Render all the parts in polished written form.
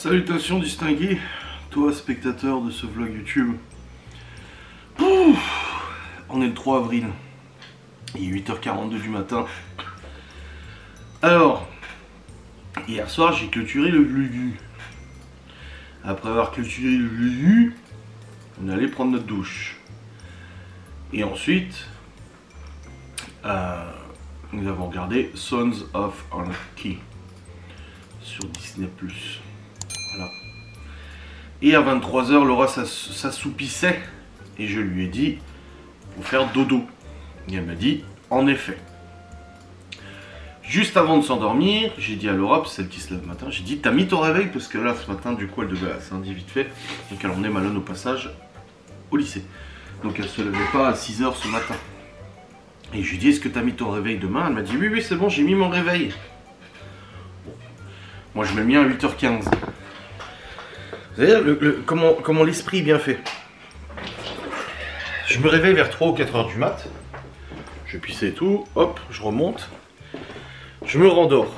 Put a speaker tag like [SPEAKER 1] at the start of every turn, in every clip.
[SPEAKER 1] Salutations distingués, toi spectateur de ce vlog YouTube. On est le 3 avril, il est 8h42 du matin. Alors, hier soir j'ai clôturé le vlog. Après avoir clôturé le vlog, on allait prendre notre douche. Et ensuite, nous avons regardé Sons of Anarchy sur Disney+. Voilà. Et à 23h, Laura s'assoupissait et je lui ai dit faut faire dodo. Et elle m'a dit en effet. Juste avant de s'endormir, j'ai dit à Laura, celle qui se lève le matin, j'ai dit t'as mis ton réveil parce que là ce matin du coup elle devait s'indier vite fait. Donc elle emmenait Malone au passage au lycée. Donc elle se levait pas à 6h ce matin. Et je lui ai dit est-ce que t'as mis ton réveil demain? Elle m'a dit oui c'est bon j'ai mis mon réveil. Bon. Moi je me mets à 8h15. Vous savez comment l'esprit est bien fait. Je me réveille vers 3 ou 4h du mat. Je pisse et tout, hop, je remonte. Je me rendors.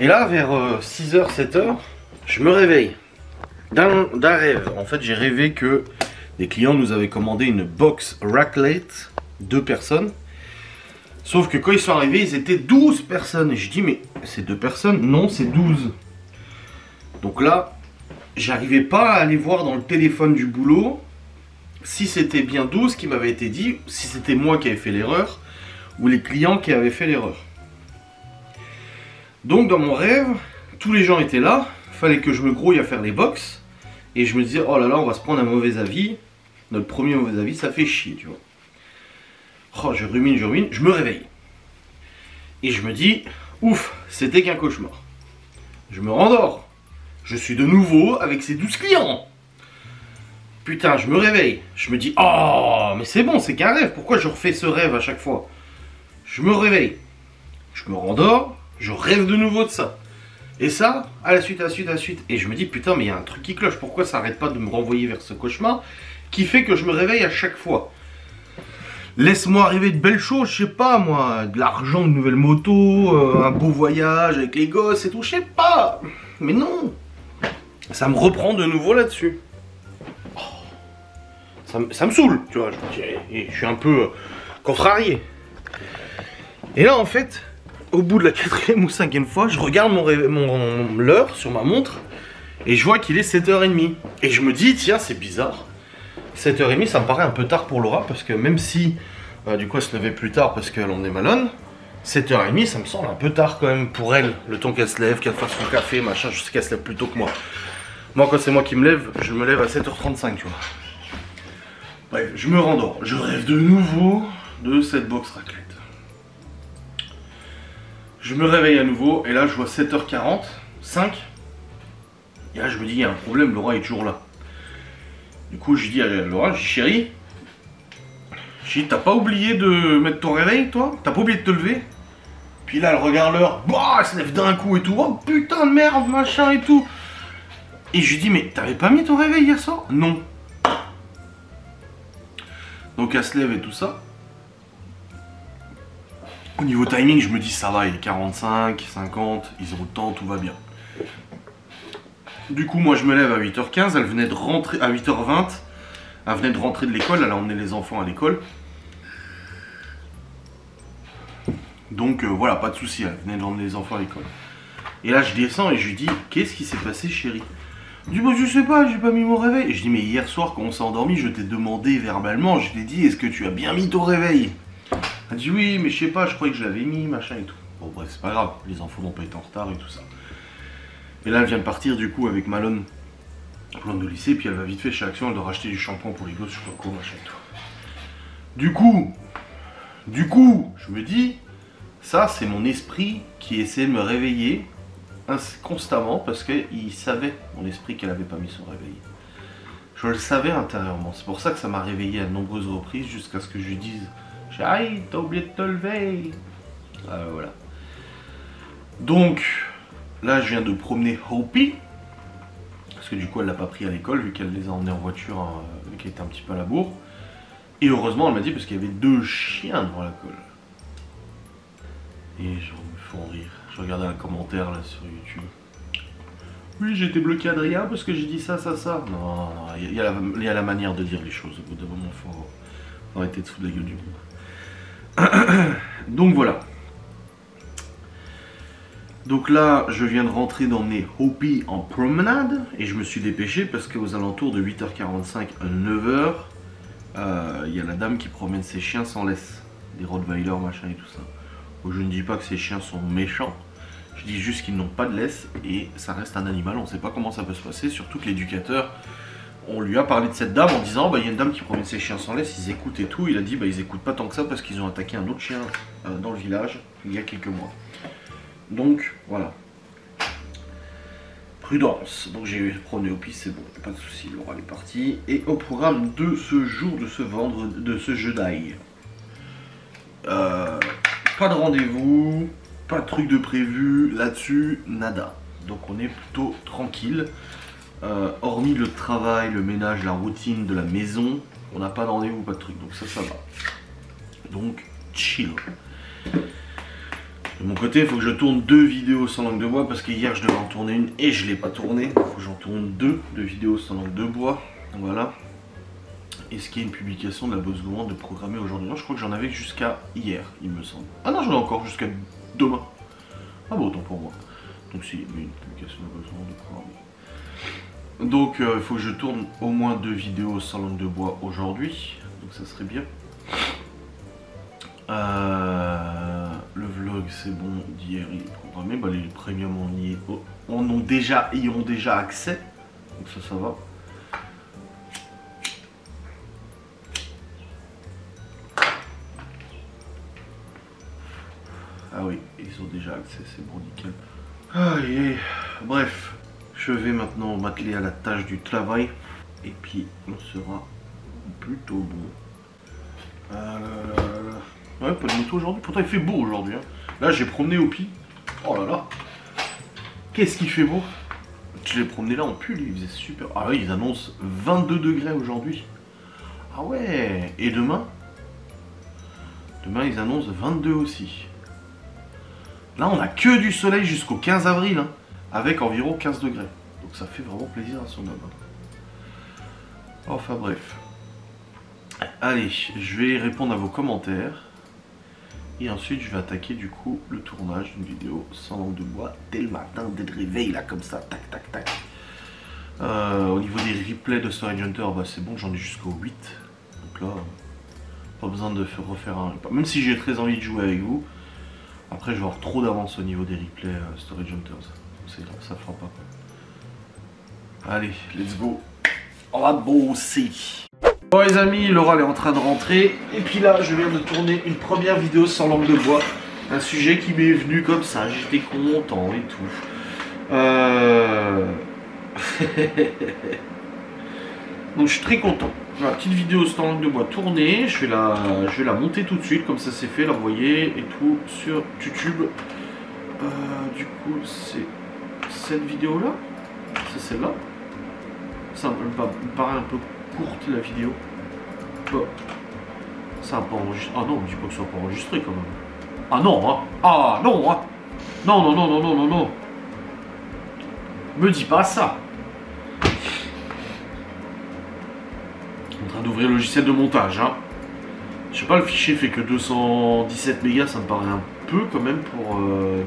[SPEAKER 1] Et là, vers 6h, 7h, je me réveille. D'un rêve. En fait, j'ai rêvé que des clients nous avaient commandé une box raclette, 2 personnes. Sauf que quand ils sont arrivés, ils étaient 12 personnes. Et je dis, mais c'est 2 personnes? Non, c'est 12. Donc là, j'arrivais pas à aller voir dans le téléphone du boulot si c'était bien 12 qui m'avait été dit, si c'était moi qui avais fait l'erreur, ou les clients qui avaient fait l'erreur. Donc dans mon rêve, tous les gens étaient là, fallait que je me grouille à faire les box, et je me disais, oh là là, on va se prendre un mauvais avis, notre premier mauvais avis, ça fait chier, tu vois. Oh, je rumine, je me réveille. Et je me dis, ouf, c'était qu'un cauchemar. Je me rendors. Je suis de nouveau avec ces 12 clients. Putain, je me réveille. Je me dis, oh, mais c'est bon, c'est qu'un rêve. Pourquoi je refais ce rêve à chaque fois? Je me réveille. Je me rendors. Je rêve de nouveau de ça. Et ça, à la suite, à la suite, à la suite. Et je me dis, putain, mais il y a un truc qui cloche. Pourquoi ça arrête pas de me renvoyer vers ce cauchemar qui fait que je me réveille à chaque fois? Laisse-moi arriver de belles choses, je sais pas moi. De l'argent, une nouvelle moto, un beau voyage avec les gosses et tout, je sais pas. Mais non. Ça me reprend de nouveau là-dessus. Oh, ça me saoule, tu vois. Je suis un peu contrarié. Et là, en fait, au bout de la 4e ou 5e fois, je regarde l'heure sur ma montre et je vois qu'il est 7h30. Et je me dis, tiens, c'est bizarre. 7h30, ça me paraît un peu tard pour Laura parce que même si, du coup, elle se levait plus tard parce qu'elle en est Malone, 7h30, ça me semble un peu tard quand même pour elle. Le temps qu'elle se lève, qu'elle fasse son café, machin, je sais qu'elle se lève plus tôt que moi. Moi, quand c'est moi qui me lève, je me lève à 7h35, tu vois. Bref, je me rendors. Je rêve de nouveau de cette box raclette. Je me réveille à nouveau, et là, je vois 7h40, 5. Et là, je me dis, il y a un problème, Laura est toujours là. Du coup, je dis à Laura, je dis, chérie, t'as pas oublié de mettre ton réveil, toi? T'as pas oublié de te lever? Puis là, elle regarde l'heure, bah, elle se lève d'un coup et tout. Oh putain de merde, machin et tout. Et je lui dis, mais t'avais pas mis ton réveil hier soir? Non. Donc elle se lève et tout ça. Au niveau timing, je me dis, ça va, il est 45, 50, ils ont le temps, tout va bien. Du coup, moi je me lève à 8h15, elle venait de rentrer à 8h20. Elle venait de rentrer de l'école, elle a emmené les enfants à l'école. Donc voilà, pas de souci, elle venait d'emmener les enfants à l'école. Et là, je descends et je lui dis, qu'est-ce qui s'est passé, chérie? Je dis, bah, je sais pas, j'ai pas mis mon réveil. Et je dis, mais hier soir, quand on s'est endormi, je t'ai demandé verbalement, je t'ai dit, est-ce que tu as bien mis ton réveil? Elle dit, oui, mais je sais pas, je croyais que je l'avais mis, machin et tout. Bon, bref, c'est pas grave, les enfants n'ont pas été en retard et tout ça. Et là, elle vient de partir, du coup, avec Malone, plan de lycée, puis elle va vite fait chez Action, elle doit racheter du shampoing pour les gosses, je sais pas quoi, machin et tout. Du coup, je me dis, ça, c'est mon esprit qui essaie de me réveiller constamment parce qu'il savait, mon esprit, qu'elle avait pas mis son réveil. Je le savais intérieurement. C'est pour ça que ça m'a réveillé à de nombreuses reprises jusqu'à ce que je lui dise chérie, t'as oublié de te lever. Voilà. Donc, là, je viens de promener Hopi. Parce que du coup, elle l'a pas pris à l'école vu qu'elle les a emmenés en voiture, vu qu'elle était un petit peu à la bourre. Et heureusement, elle m'a dit parce qu'il y avait 2 chiens devant la colle. Et je me fais en rire. Je regardais un commentaire là sur YouTube. Oui, j'ai été bloqué Adrien parce que j'ai dit ça. Non, non, il y a la manière de dire les choses. Au bout d'un moment, faut arrêter de se foutre de la gueule du monde. Donc voilà. Donc là, je viens de rentrer dans mes Hopi en promenade et je me suis dépêché parce qu'aux alentours de 8h45 à 9h, il y a la dame qui promène ses chiens sans laisse. Des Rottweiler, machin et tout ça. Donc, je ne dis pas que ces chiens sont méchants. Je dis juste qu'ils n'ont pas de laisse et ça reste un animal, on ne sait pas comment ça peut se passer, surtout que l'éducateur, on lui a parlé de cette dame en disant bah, il y a une dame qui promène ses chiens sans laisse, ils écoutent et tout. Il a dit bah, ils écoutent pas tant que ça parce qu'ils ont attaqué un autre chien dans le village il y a quelques mois. Donc voilà. Prudence. Donc j'ai promené au piste, c'est bon, pas de soucis, Laura est partie. Et au programme de ce jour, de ce jeudi. Pas de rendez-vous. Pas de truc de prévu là-dessus, nada. Donc on est plutôt tranquille. Hormis le travail, le ménage, la routine de la maison, on n'a pas de rendez-vous, pas de truc. Donc ça va. Donc chill. De mon côté, il faut que je tourne 2 vidéos sans langue de bois parce que hier je devais en tourner une et je ne l'ai pas tournée. Il faut que j'en tourne 2 de vidéos sans langue de bois. Voilà. Est-ce qu'il y a une publication de la Bosse Gourmande de programmer aujourd'hui? Non, je crois que j'en avais jusqu'à hier, il me semble. Ah non, j'en ai encore jusqu'à demain. Ah bon, autant pour moi. Donc si, il y a une publication de la Bosse Gourmande de programmer. Donc il faut que je tourne au moins 2 vidéos sans langue de bois aujourd'hui. Donc ça serait bien. Le vlog c'est bon, d'hier il est programmé. Bah, les premiums y ont déjà accès. Donc ça va. Ah oui, ils ont déjà accès, c'est bon, nickel. Allez, bref, je vais maintenant m'atteler à la tâche du travail. Et puis, on sera plutôt bon. Ouais, pas de moto aujourd'hui. Pourtant, il fait beau aujourd'hui. Hein. Là, j'ai promené au Pi. Oh là là. Qu'est-ce qu'il fait beau. Je l'ai promené là en pull, il faisait super. Ah oui, ils annoncent 22 degrés aujourd'hui. Ah ouais. Et demain? Demain, ils annoncent 22 aussi. Là, on a que du soleil jusqu'au 15 avril, hein, avec environ 15 degrés. Donc ça fait vraiment plaisir à son homme. Enfin bref. Allez, je vais répondre à vos commentaires. Et ensuite, je vais attaquer du coup le tournage d'une vidéo sans langue de bois dès le matin, dès le réveil, là, comme ça, tac, tac, tac. Au niveau des replays de Storage Hunter, bah, c'est bon, j'en ai jusqu'au 8. Donc là, pas besoin de refaire un... Même si j'ai très envie de jouer avec vous. Après, je vais avoir trop d'avance au niveau des replays Storage Hunters. Ça fera pas. Allez, let's go. On va bosser. Bon les amis, Laura elle est en train de rentrer. Et puis là, je viens de tourner une première vidéo sans langue de bois. Un sujet qui m'est venu comme ça. J'étais content et tout. Donc je suis très content. Voilà, petite vidéo sans langue de bois tournée. Je vais la monter tout de suite, comme ça c'est fait, l'envoyer et tout sur YouTube. Du coup, c'est cette vidéo là. C'est celle-là. Ça me paraît un peu courte la vidéo. Bon. Ça n'a pas enregistré. Ah non, on me dit pas que ça n'a pas enregistré quand même. Ah non, hein. Ah non, hein. Non, non, non, non, non, non, non. Me dis pas ça. En train d'ouvrir le logiciel de montage, hein. Je sais pas, le fichier fait que 217 mégas, ça me paraît un peu quand même pour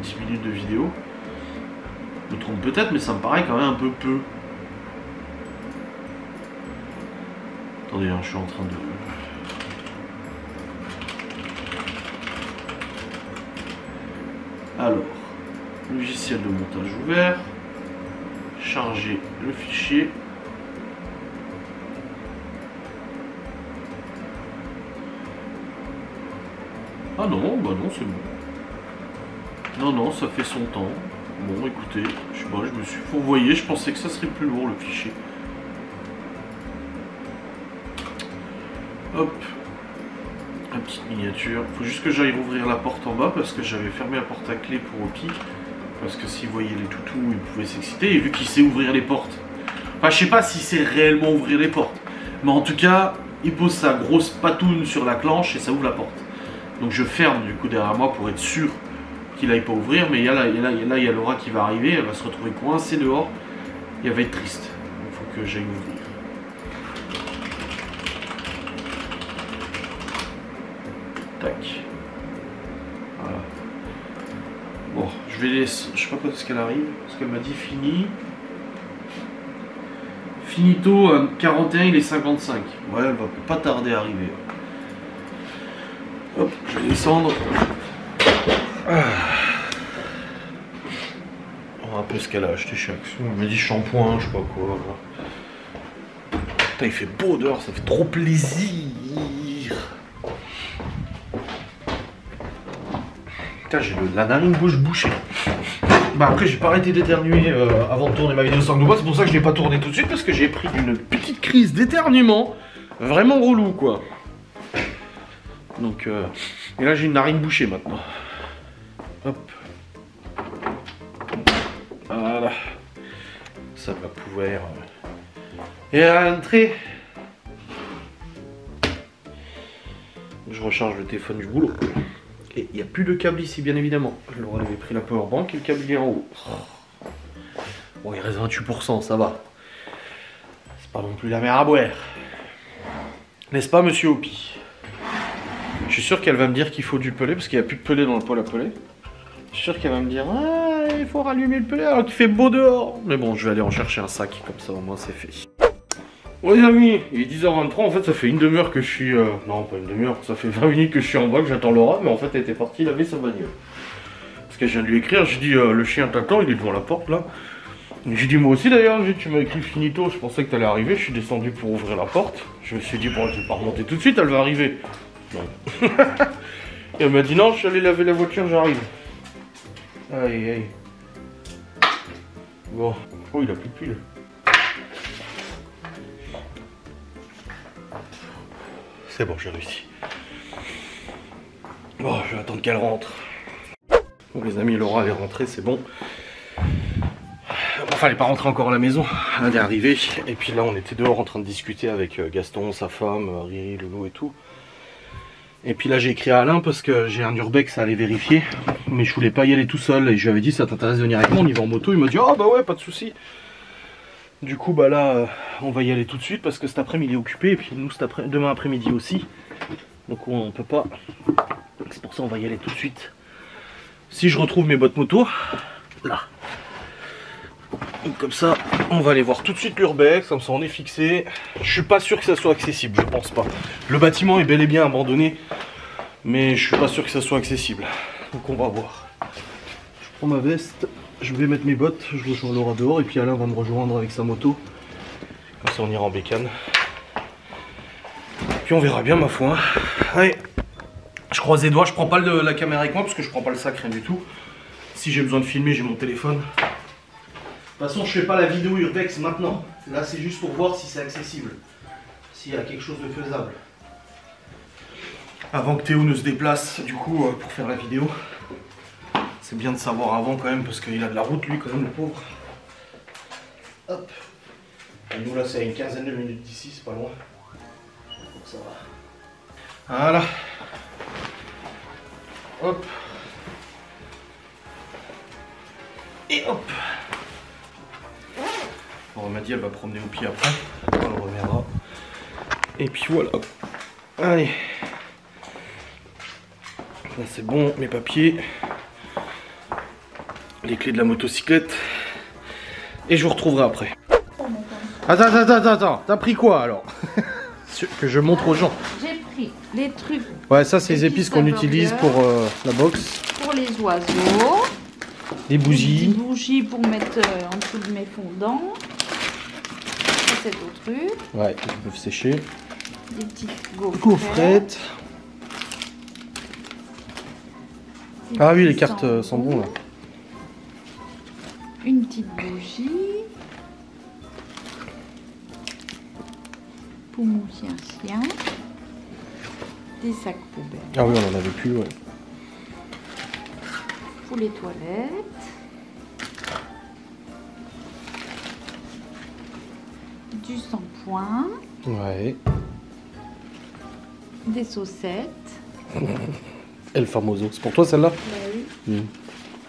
[SPEAKER 1] 10 minutes de vidéo. Je me trompe peut-être, mais ça me paraît quand même un peu peu. Attendez, hein, je suis en train de... Alors, logiciel de montage ouvert. Charger le fichier. Ah non, bah non, c'est bon. Non, non, ça fait son temps. Bon, écoutez, je sais pas, je me suis fourvoyé, je pensais que ça serait plus lourd le fichier. Hop. La petite miniature. Faut juste que j'aille rouvrir la porte en bas parce que j'avais fermé la porte à clé pour Hopi. Parce que s'il voyait les toutous, il pouvait s'exciter. Et vu qu'il sait ouvrir les portes. Enfin, je sais pas si c'est réellement ouvrir les portes. Mais en tout cas, il pose sa grosse patoune sur la clenche et ça ouvre la porte. Donc je ferme du coup derrière moi pour être sûr qu'il n'aille pas ouvrir. Mais là, il y a Laura qui va arriver. Elle va se retrouver coincée dehors. Il va être triste. Il faut que j'aille ouvrir. Tac. Voilà. Bon, je vais laisser. Je sais pas quand est-ce qu'elle arrive. Parce qu'elle m'a dit fini. Finito à 41, il est 55. Ouais, elle va pas tarder à arriver. Hop, je vais descendre. On un peu ce qu'elle a acheté chez Action. Elle m'a dit shampoing, je sais pas quoi. Putain, il fait beau dehors, ça fait trop plaisir. Putain, j'ai la narine gauche bouchée. Bah après j'ai pas arrêté d'éternuer avant de tourner ma vidéo sans Global, c'est pour ça que je l'ai pas tourné tout de suite parce que j'ai pris une petite crise d'éternuement vraiment relou quoi. Donc et là j'ai une narine bouchée maintenant. Hop. Voilà. Ça va pouvoir et rentrer. Je recharge le téléphone du boulot. Et il n'y a plus de câble ici, bien évidemment. Laura avait pris la powerbank et le câble il est en haut. Bon, il reste 28%, ça va. C'est pas non plus la mer à boire. N'est-ce pas, monsieur Hopi? Je suis sûr qu'elle va me dire qu'il faut du pelé, parce qu'il n'y a plus de pelé dans le poêle à pelé. Je suis sûr qu'elle va me dire, ah, il faut rallumer le pelé alors qu'il fait beau dehors. Mais bon, je vais aller en chercher un sac, comme ça au moins c'est fait. Ouais les amis, il est 10h23, en fait ça fait une demi-heure que je suis... Non pas une demi-heure, ça fait 20 minutes que je suis en bas, que j'attends Laura, mais en fait elle était partie laver sa bagnole. Parce que je viens de lui écrire, je dis le chien t'attend, il est devant la porte là. J'ai dit moi aussi d'ailleurs, tu m'as écrit finito, je pensais que t'allais arriver, je suis descendu pour ouvrir la porte. Je me suis dit bon je vais pas remonter tout de suite, elle va arriver. Non. Et elle m'a dit non, je suis allé laver la voiture, j'arrive. Aïe aïe. Bon, oh il a plus de pile. C'est bon, j'ai réussi. Bon, je vais attendre qu'elle rentre. Bon, les amis, Laura elle est rentrée, c'est bon. Enfin, elle n'est pas rentrée encore à la maison. Elle est arrivée. Et puis là, on était dehors en train de discuter avec Gaston, sa femme, Riri, Loulou et tout. Et puis là, j'ai écrit à Alain parce que j'ai un urbex à aller vérifier. Mais je voulais pas y aller tout seul. Et je lui avais dit, ça t'intéresse de venir avec moi? On y va en moto. Il m'a dit, ah bah ouais, pas de souci. Du coup, bah là, on va y aller tout de suite parce que cet après-midi il est occupé et puis nous, demain après-midi aussi. Donc on peut pas. C'est pour ça on va y aller tout de suite. Si je retrouve mes bottes moto, là. Donc comme ça, on va aller voir tout de suite l'urbex, comme ça on est fixé. Je suis pas sûr que ça soit accessible, je pense pas. Le bâtiment est bel et bien abandonné, mais je suis pas sûr que ça soit accessible. Donc on va voir. Je prends ma veste. Je vais mettre mes bottes, je rejoins Laura dehors et puis Alain va me rejoindre avec sa moto. Comme ça on ira en bécane. Puis on verra bien ma foi. Allez, je croise les doigts, je prends pas la caméra avec moi parce que je prends pas le sac, rien du tout. Si j'ai besoin de filmer, j'ai mon téléphone. De toute façon je fais pas la vidéo urbex maintenant. Là c'est juste pour voir si c'est accessible. S'il y a quelque chose de faisable. Avant que Théo ne se déplace du coup pour faire la vidéo. C'est bien de savoir avant quand même parce qu'il a de la route lui quand même le pauvre. Hop. Et nous là c'est à une quinzaine de minutes d'ici, c'est pas loin. Donc ça va. Voilà. Hop. Et hop. On m'a dit elle va promener au pied après. On le reverra. Et puis voilà. Allez. Là c'est bon, mes papiers. Les clés de la motocyclette. Et je vous retrouverai après. Attends, t'as pris quoi alors? Que je montre aux gens.
[SPEAKER 2] J'ai pris les trucs.
[SPEAKER 1] Ouais, ça c'est les épices qu'on utilise pour la boxe.
[SPEAKER 2] Pour les oiseaux.
[SPEAKER 1] Des bougies.
[SPEAKER 2] Des bougies pour mettre en dessous de mes fondants. Ça c'est d'autres trucs.
[SPEAKER 1] Ouais, ils peuvent sécher.
[SPEAKER 2] Des petites gaufrettes.
[SPEAKER 1] Gaufrettes. Ah oui, les cartes sont bons là.
[SPEAKER 2] Une petite bougie. Pour mon chien. Des sacs poubelles.
[SPEAKER 1] Ah oui, on en avait plus, ouais.
[SPEAKER 2] Pour les toilettes. Du shampoing.
[SPEAKER 1] Ouais.
[SPEAKER 2] Des saucettes.
[SPEAKER 1] El Famoso. C'est pour toi celle-là?
[SPEAKER 2] Bah oui.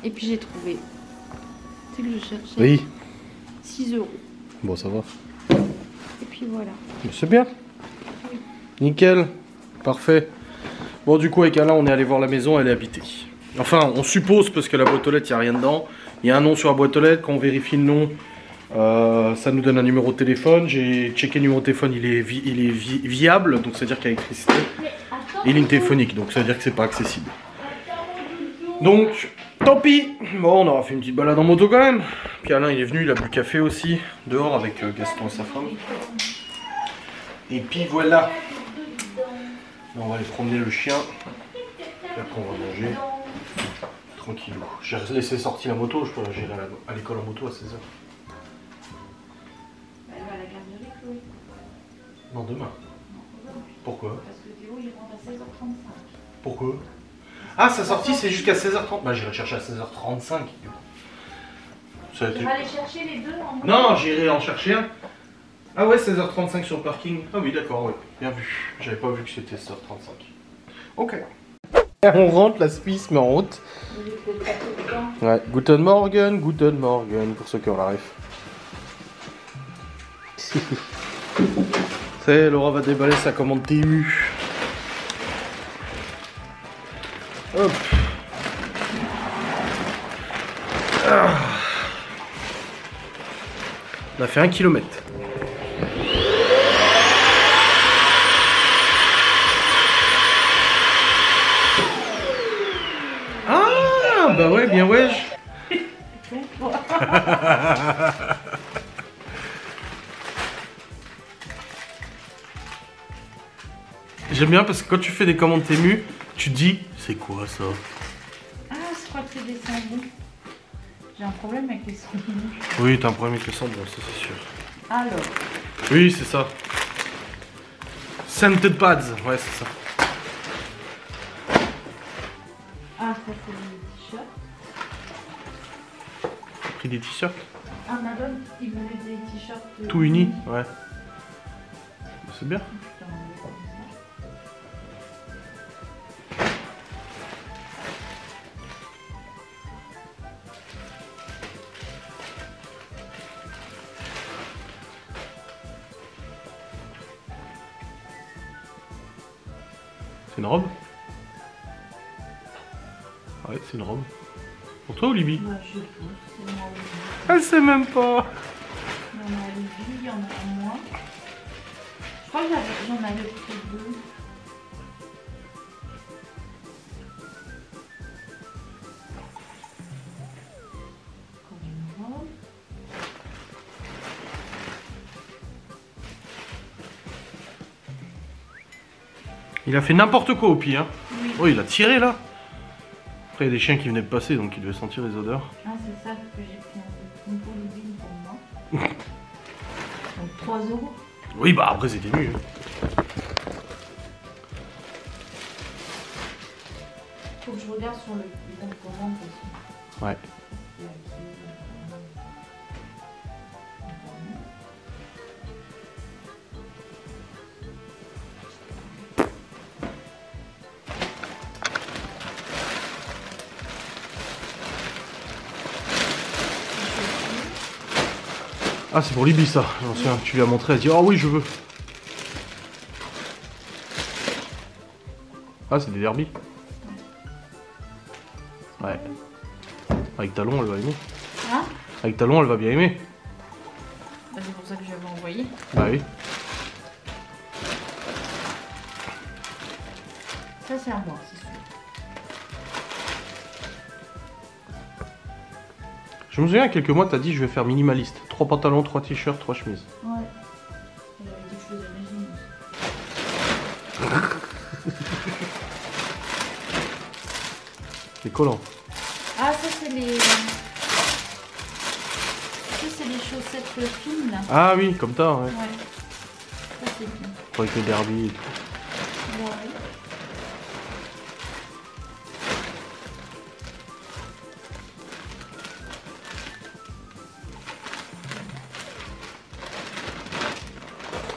[SPEAKER 2] Et puis j'ai trouvé. C'est que je cherchais.
[SPEAKER 1] Oui.
[SPEAKER 2] 6 €.
[SPEAKER 1] Bon, ça va.
[SPEAKER 2] Et puis voilà.
[SPEAKER 1] C'est bien.
[SPEAKER 2] Oui.
[SPEAKER 1] Nickel. Parfait. Bon, du coup, avec Alain, on est allé voir la maison, elle est habitée. Enfin, on suppose, parce que la boîte aux lettres, il n'y a rien dedans. Il y a un nom sur la boîte aux lettres. Quand on vérifie le nom, ça nous donne un numéro de téléphone. J'ai checké le numéro de téléphone, il est viable, donc c'est-à-dire qu'il y a électricité. Et ligne téléphonique, donc ça veut dire que c'est pas accessible. Donc, tant pis. Bon, on aura fait une petite balade en moto quand même. Puis Alain, il est venu, il a bu le café aussi, dehors avec Gaston et sa femme. Et puis voilà. On va aller promener le chien. Et après, on va manger. Tranquillou. J'ai laissé sortir la moto, j'irai à l'école en moto à 16h.
[SPEAKER 2] Elle va à la garderie, Chloé.
[SPEAKER 1] Non, demain. Pourquoi?
[SPEAKER 2] Parce que Théo, il rentre à 16h35.
[SPEAKER 1] Pourquoi? Ah, sa sortie c'est jusqu'à 16h30. Bah, j'irai chercher à 16h35. Du coup.
[SPEAKER 2] Tu vas aller chercher les deux en moto?
[SPEAKER 1] Non, j'irai en chercher un. Ah ouais, 16h35 sur le parking. Ah oui, d'accord, oui. Bien vu. J'avais pas vu que c'était 16h35. Ok. On rentre, la Suisse met en route. Ouais, Guten Morgen, pour ceux qui ont la ref. C'est Laura va déballer sa commande TU. Hop. Ah. On a fait 1 km. Ah bah ouais, bien wesh. J'aime bien parce que quand tu fais des commandes Temu, tu te dis c'est quoi ça?
[SPEAKER 2] Ah, je crois que c'est des sandwichs. J'ai un problème avec les sandwichs.
[SPEAKER 1] Oui, t'as un problème avec le sang, bon, ça c'est sûr.
[SPEAKER 2] Alors.
[SPEAKER 1] Oui, c'est ça. Scented pads, ouais, c'est ça.
[SPEAKER 2] Ah, ça c'est des t-shirts.
[SPEAKER 1] T'as pris des t-shirts?
[SPEAKER 2] Ah, madame, il voulait des t-shirts.
[SPEAKER 1] Tout unis, ouais. C'est bien.
[SPEAKER 2] Putain, on est comme ça.
[SPEAKER 1] C'est une robe? Ouais, c'est une robe. Pour toi ou Libby?
[SPEAKER 2] Moi, je sais pas, c'est moi aussi.
[SPEAKER 1] Elle sait même pas.
[SPEAKER 2] Il y en a Libby, il y en a moi. Je crois que j'en avais pris 2. Comme une robe.
[SPEAKER 1] Il a fait n'importe quoi au pied, hein.
[SPEAKER 2] Oui.
[SPEAKER 1] Oh, il a tiré là. Après, il y a des chiens qui venaient de passer, donc il devait sentir les odeurs.
[SPEAKER 2] Ah, c'est ça que j'ai pris un pour Libby, une pour moi. Donc 3 €.
[SPEAKER 1] Oui, bah après, c'était nu.
[SPEAKER 2] Faut que je regarde sur le compte commande aussi.
[SPEAKER 1] Ouais. Ah, c'est pour Libby ça. J'en souviens. Tu lui as montré, elle dit oh oui, je veux. Ah, c'est des derbies. Ouais. Avec talon, elle va aimer.
[SPEAKER 2] Hein?
[SPEAKER 1] Avec talon, elle va bien aimer.
[SPEAKER 2] Bah, c'est pour ça que j'avais envoyé.
[SPEAKER 1] Bah oui.
[SPEAKER 2] Ça, c'est à moi, c'est sûr.
[SPEAKER 1] Je me souviens, il y a quelques mois, t'as dit je vais faire minimaliste. 3 pantalons, 3 t-shirts, 3 chemises.
[SPEAKER 2] Ouais. J'avais dit que je faisais mes jeans.
[SPEAKER 1] C'est collant.
[SPEAKER 2] Ah, ça, c'est les. Ça, c'est les chaussettes fines, là.
[SPEAKER 1] Ah oui, comme ça, ouais.
[SPEAKER 2] Ouais. Ça, c'est bien.
[SPEAKER 1] Avec les derbies et tout.
[SPEAKER 2] Ouais.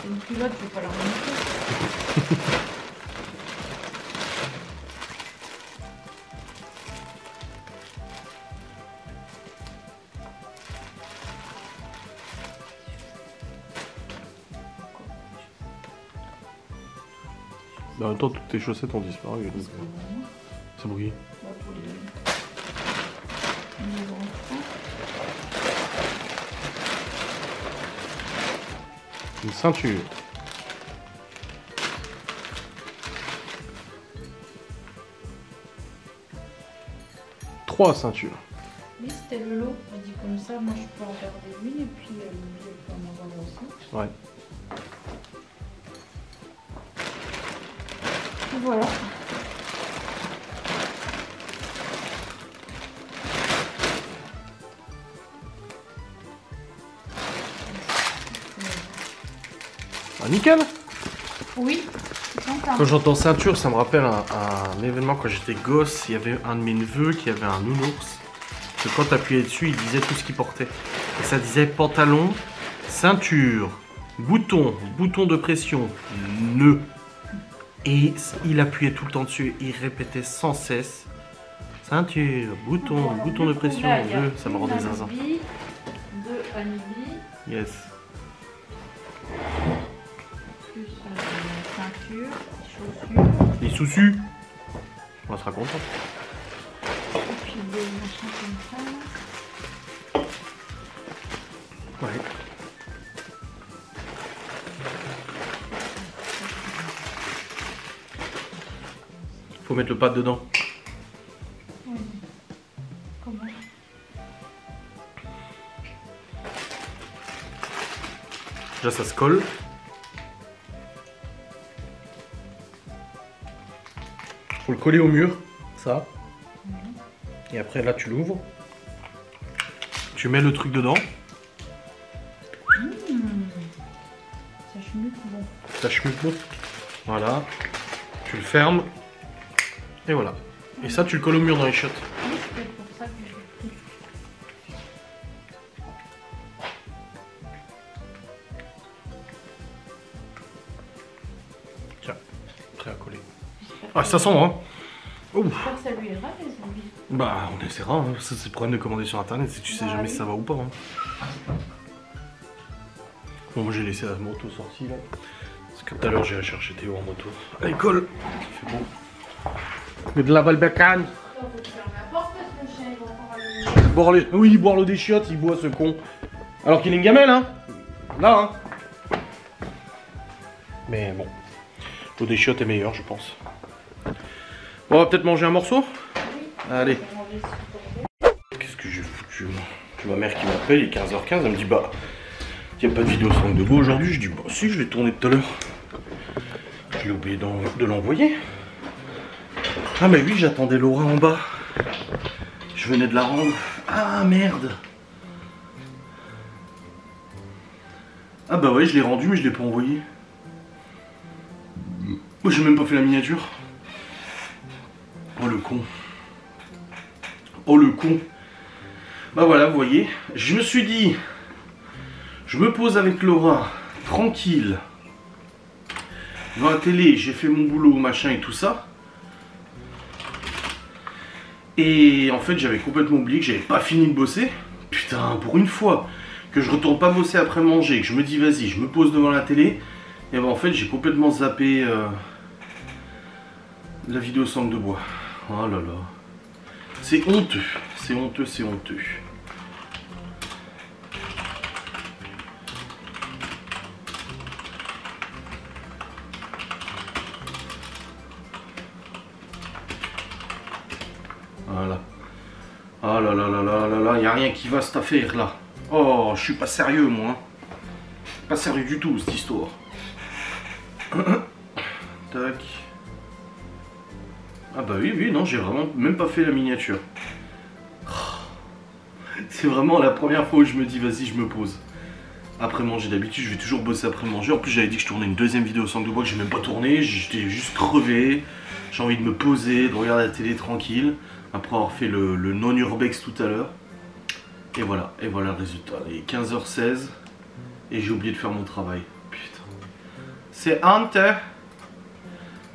[SPEAKER 2] Une culotte, je vais pas leur montrer.
[SPEAKER 1] Bah, en même temps, toutes tes chaussettes ont disparu. Donc... C'est brouillé. Une ceinture. Trois ceintures.
[SPEAKER 2] Oui, c'était le lot. J'ai dit comme ça, moi je peux en garder une et puis elle peut en avoir aussi.
[SPEAKER 1] Ouais.
[SPEAKER 2] Et voilà.
[SPEAKER 1] Ah, nickel.
[SPEAKER 2] Oui, c'est sympa.
[SPEAKER 1] Quand j'entends ceinture, ça me rappelle un événement quand j'étais gosse. Il y avait un de mes neveux qui avait un nounours. Que quand tu appuyais dessus, il disait tout ce qu'il portait. Et ça disait pantalon, ceinture, bouton, bouton de pression, nœud. Et il appuyait tout le temps dessus. Il répétait sans cesse ceinture, bouton,
[SPEAKER 2] Voilà,
[SPEAKER 1] bouton de pression,
[SPEAKER 2] là, il y a
[SPEAKER 1] nœud. Ça me rendait zinzin.
[SPEAKER 2] Anibi, deux Anibi,
[SPEAKER 1] Yes.
[SPEAKER 2] plus ceinture, chaussures,
[SPEAKER 1] Les soucis. On sera content.
[SPEAKER 2] et puis des machins comme ça.
[SPEAKER 1] Ouais. Faut mettre le pad dedans.
[SPEAKER 2] Oui. Comment?
[SPEAKER 1] Déjà ça se colle. Faut le coller au mur, ça. Et après là tu l'ouvres. Tu mets le truc dedans.
[SPEAKER 2] Ça chemute bon.
[SPEAKER 1] Ça chemute bon. Voilà. Tu le fermes. Et voilà. Et ça tu le colles au mur dans les chiottes.
[SPEAKER 2] Oui, c'est peut-être pour ça que j'ai pris.
[SPEAKER 1] Tiens, prêt à coller. Ah ça sent hein. Ouf.
[SPEAKER 2] J'espère que ça lui ira les zombies.
[SPEAKER 1] Bah on essaiera, hein. Ça c'est le problème de commander sur internet, c'est que tu sais
[SPEAKER 2] Bah
[SPEAKER 1] jamais
[SPEAKER 2] oui.
[SPEAKER 1] si ça va ou pas. Hein. Bon moi j'ai laissé la moto sortie là. Parce que tout à l'heure j'ai cherché Théo en moto. Allez colle. Il fait beau. Mais de la balbacane.
[SPEAKER 2] Faut que tu fermes la porte parce que le chien il va encore aller.
[SPEAKER 1] Oui, boire l'eau des chiottes, il boit ce con. Alors qu'il est une gamelle hein. Là hein. Mais bon. L'eau des chiottes est meilleure je pense. Bon, on va peut-être manger un morceau. Allez. Qu'est-ce que j'ai foutu moi? J'ai ma mère qui m'appelle, il est 15h15, elle me dit bah, il n'y a pas de vidéo sans de beau aujourd'hui. Je dis bah si, je l'ai tourné tout à l'heure. Je l'ai oublié de l'envoyer. Ah mais oui, j'attendais Laura en bas. Je venais de la rendre. Ah merde. Ah bah ouais, je l'ai rendu mais je l'ai pas envoyé. Moi j'ai même pas fait la miniature. Oh le con. Oh le con. Bah voilà, vous voyez. Je me suis dit, je me pose avec Laura, tranquille. Devant la télé, j'ai fait mon boulot, machin et tout ça. Et en fait, j'avais complètement oublié que j'avais pas fini de bosser. Putain, pour une fois que je retourne pas bosser après manger, que je me dis vas-y, je me pose devant la télé. Et ben en fait, j'ai complètement zappé la vidéo sangle de bois. Oh là là. C'est honteux, c'est honteux, c'est honteux. Voilà. Oh là là là là là là, y a rien qui va cette affaire là. Oh, je suis pas sérieux moi. Hein. Pas sérieux du tout cette histoire. Tac. Ah bah oui, oui, non, j'ai vraiment même pas fait la miniature. C'est vraiment la première fois où je me dis vas-y, je me pose. Après manger, d'habitude je vais toujours bosser après manger. En plus j'avais dit que je tournais une deuxième vidéo sangle de bois que j'ai même pas tourné. J'étais juste crevé. J'ai envie de me poser, de regarder la télé tranquille. Après avoir fait le non-urbex tout à l'heure. Et voilà le résultat. Il est 15h16 et j'ai oublié de faire mon travail. Putain. C'est honteux.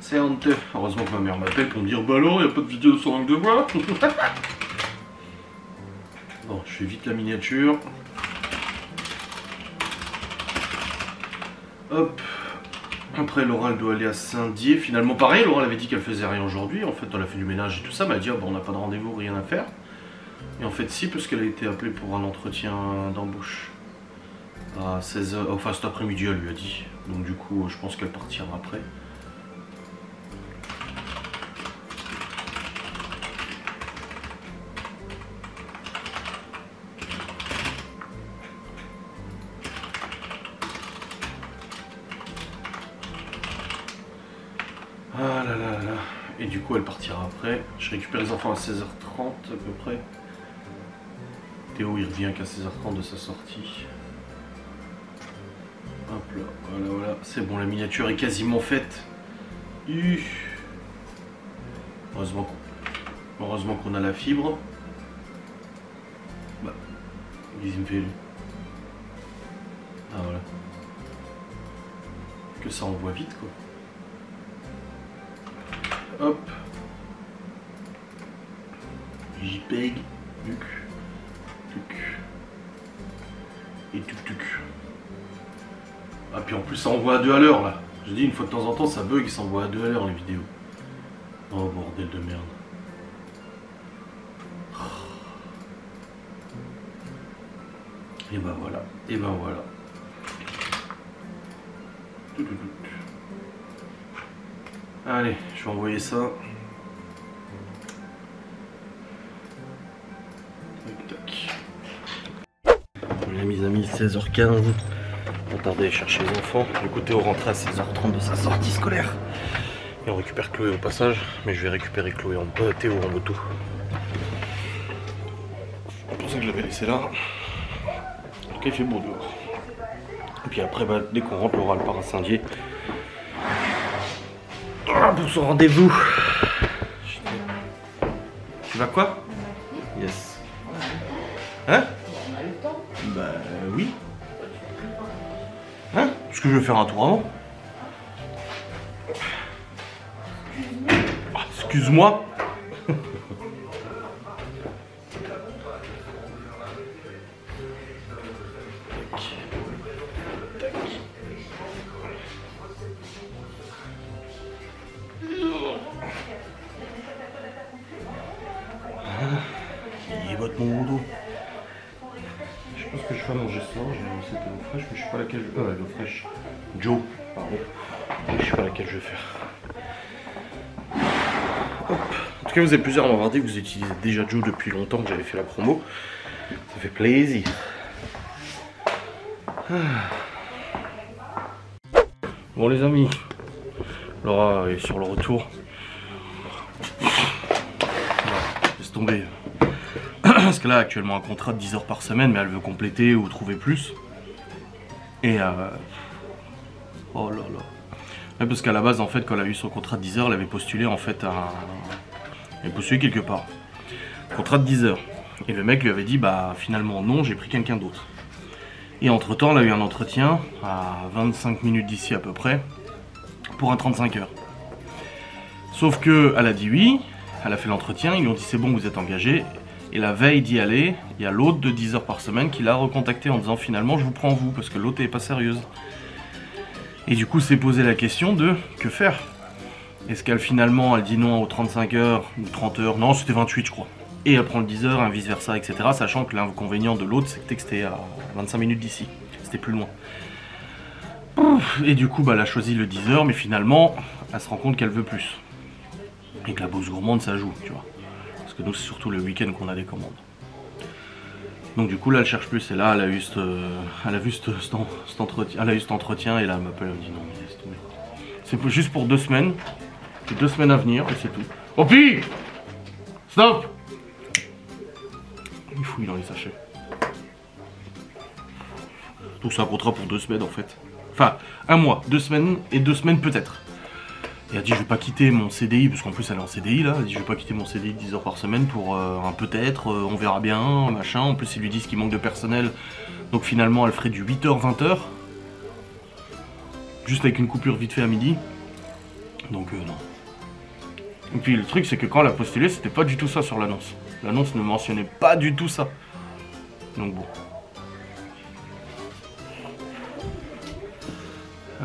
[SPEAKER 1] C'est honteux. Heureusement que ma mère m'appelle pour me dire bah alors, il n'y a pas de vidéo sangle de bois. Bon, je fais vite la miniature. Hop. Après Laura elle doit aller à Saint-Dié. Finalement pareil, Laura elle avait dit qu'elle faisait rien aujourd'hui. En fait on a fait du ménage et tout ça. Mais elle a dit on n'a pas de rendez-vous, rien à faire. Et en fait si, parce qu'elle a été appelée pour un entretien d'embauche à 16h, enfin cet après-midi elle lui a dit. Donc du coup je pense qu'elle partira après. Ah là là là. Et du coup elle partira après. Je récupère les enfants à 16h30 à peu près. Théo il revient qu'à 16h30 de sa sortie. Hop là, voilà, voilà. C'est bon, la miniature est quasiment faite. Heureusement qu'on a la fibre. Bah, qu'est-ce qu'il me fait lui? Ah voilà. Que ça envoie vite quoi. Hop. JPEG. Tuc. Tuc. Et tuc tuc. Ah puis en plus ça envoie à 2 à l'heure là. Je dis une fois de temps en temps ça bug, ça envoie à 2 à l'heure les vidéos. Oh bordel de merde. Et ben voilà. Et ben voilà. Allez, je vais envoyer ça. Tac, tac. Les amis, 16h15. On tardait à chercher les enfants. Du coup, Théo rentrait à 16h30 de sa sortie scolaire. Et on récupère Chloé au passage. Mais je vais récupérer Théo en moto. C'est pour ça que je l'avais laissé là. En tout cas, il fait beau dehors. Et puis après, bah, dès qu'on rentre, Laura elle part à Saint-Dié. Pour son rendez-vous. Tu vas quoi? Yes. Hein? Bah oui. Hein? Est-ce que je vais faire un tour avant? Ah, excuse-moi. Et votre mon dos. Je pense que je vais manger ça. C'était l'eau fraîche, mais je sais pas laquelle. L'eau fraîche. Joe, pardon. Je sais pas laquelle je vais faire. Hop. En tout cas, vous avez plusieurs à m'avoir dit que vous utilisez déjà Joe depuis longtemps, que j'avais fait la promo. Ça fait plaisir. Bon les amis, Laura est sur le retour. Laisse tomber. Parce que là actuellement un contrat de 10 heures par semaine, mais elle veut compléter ou trouver plus. Et oh là là. Ouais, parce qu'à la base en fait quand elle a eu son contrat de 10 heures, elle avait postulé en fait à... Elle avait postulé quelque part. Contrat de 10 heures. Et le mec lui avait dit bah finalement non, j'ai pris quelqu'un d'autre. Et entre temps elle a eu un entretien à 25 minutes d'ici à peu près pour un 35 heures. Sauf que elle a dit oui, elle a fait l'entretien, ils lui ont dit c'est bon vous êtes engagé. Et la veille d'y aller, il y a l'autre de 10 heures par semaine qui l'a recontacté en disant finalement je vous prends vous parce que l'autre n'est pas sérieuse. Et du coup s'est posé la question de que faire. Est-ce qu'elle finalement elle dit non aux 35 heures ou 30 heures, non c'était 28 je crois. Et elle prend le 10 heures, un vice versa, etc. Sachant que l'inconvénient de l'autre c'était que c'était à 25 minutes d'ici, c'était plus loin. Et du coup bah, elle a choisi le 10 heures mais finalement elle se rend compte qu'elle veut plus. Et que la bourse gourmande ça joue, tu vois. Parce que nous c'est surtout le week-end qu'on a des commandes. Donc du coup là elle cherche plus et là elle a eu cet entretien et là elle m'appelle, elle me dit non mais laisse tomber. C'est juste pour 2 semaines. J'ai 2 semaines à venir et c'est tout. Oh puis stop. Il fouille dans les sachets. Donc c'est un contrat pour 2 semaines en fait. Enfin 1 mois, 2 semaines et 2 semaines peut-être. Et elle a dit je vais pas quitter mon CDI, parce qu'en plus elle est en CDI là, elle dit je vais pas quitter mon CDI de 10 heures par semaine pour un peut-être, on verra bien, machin. En plus ils lui disent qu'il manque de personnel, donc finalement elle ferait du 8h, 20h. Juste avec une coupure vite fait à midi. Donc non. Et puis le truc c'est que quand elle a postulé, c'était pas du tout ça sur l'annonce. L'annonce ne mentionnait pas du tout ça. Donc bon.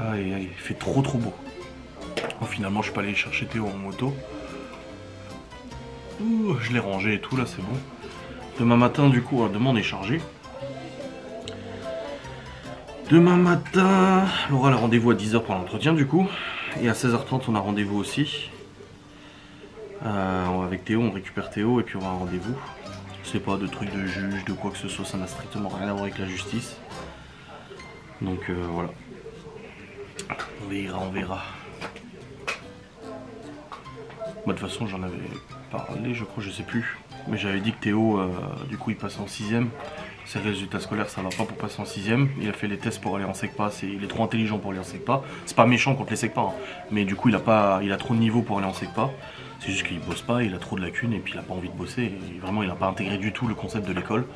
[SPEAKER 1] Aïe, aïe, il fait trop beau. Bon, finalement, je suis pas allé chercher Théo en moto. Ouh, je l'ai rangé et tout, là, c'est bon. Demain matin, du coup, demain on est chargé. Demain matin, on aura le rendez-vous à 10 h pour l'entretien, du coup. Et à 16 h 30, on a rendez-vous aussi. Avec Théo, on récupère Théo et puis on a un rendez-vous. C'est pas de trucs de juge, de quoi que ce soit, ça n'a strictement rien à voir avec la justice. Donc voilà. On verra. Bah, de toute façon, j'en avais parlé, je crois, je sais plus. Mais j'avais dit que Théo, du coup, il passe en 6ème. Ses résultats scolaires, ça va pas pour passer en 6ème. Il a fait les tests pour aller en SECPA, il est trop intelligent pour aller en SECPA. C'est pas méchant contre les SECPA, hein. Mais du coup, il a trop de niveau pour aller en SECPA. C'est juste qu'il bosse pas, il a trop de lacunes et puis il a pas envie de bosser. Et vraiment, il a pas intégré du tout le concept de l'école.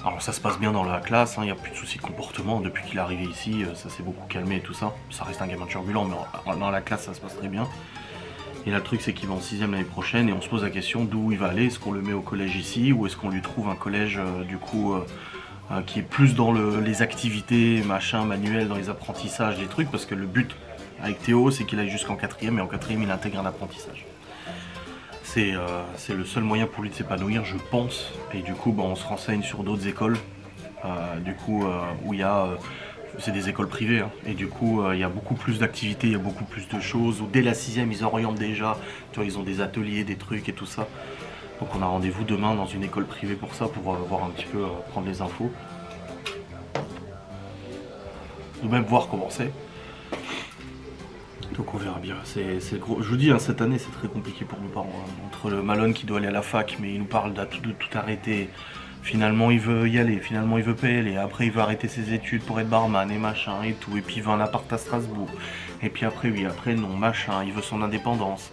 [SPEAKER 1] Alors ça se passe bien dans la classe, hein, il n'y a plus de soucis de comportement. Depuis qu'il est arrivé ici, ça s'est beaucoup calmé et tout ça. Ça reste un gamin turbulent, mais dans la classe, ça se passe très bien. Et là, le truc, c'est qu'il va en 6ème l'année prochaine et on se pose la question d'où il va aller. Est-ce qu'on le met au collège ici ou est-ce qu'on lui trouve un collège, du coup, qui est plus dans les activités, machin, manuels, dans les apprentissages, des trucs. Parce que le but avec Théo, c'est qu'il aille jusqu'en 4ème et en 4ème, il intègre un apprentissage. C'est le seul moyen pour lui de s'épanouir, je pense. Et du coup, bah, on se renseigne sur d'autres écoles, où il y a... c'est des écoles privées, hein. Et du coup, il y a beaucoup plus d'activités, il y a beaucoup plus de choses. Où dès la 6ème, ils orientent déjà. Tu vois, ils ont des ateliers, des trucs et tout ça. Donc on a rendez-vous demain dans une école privée pour ça, pour voir un petit peu, prendre les infos. De même voir comment c'est. Donc on verra bien. C'est gros. Je vous dis, hein, cette année c'est très compliqué pour nos parents. Hein. Entre le Malone qui doit aller à la fac, mais il nous parle de tout arrêter. Finalement il veut y aller, finalement il veut pas y aller. Après il veut arrêter ses études pour être barman et machin et tout. Et puis il veut un appart à Strasbourg. Et puis après oui, après non, machin, il veut son indépendance.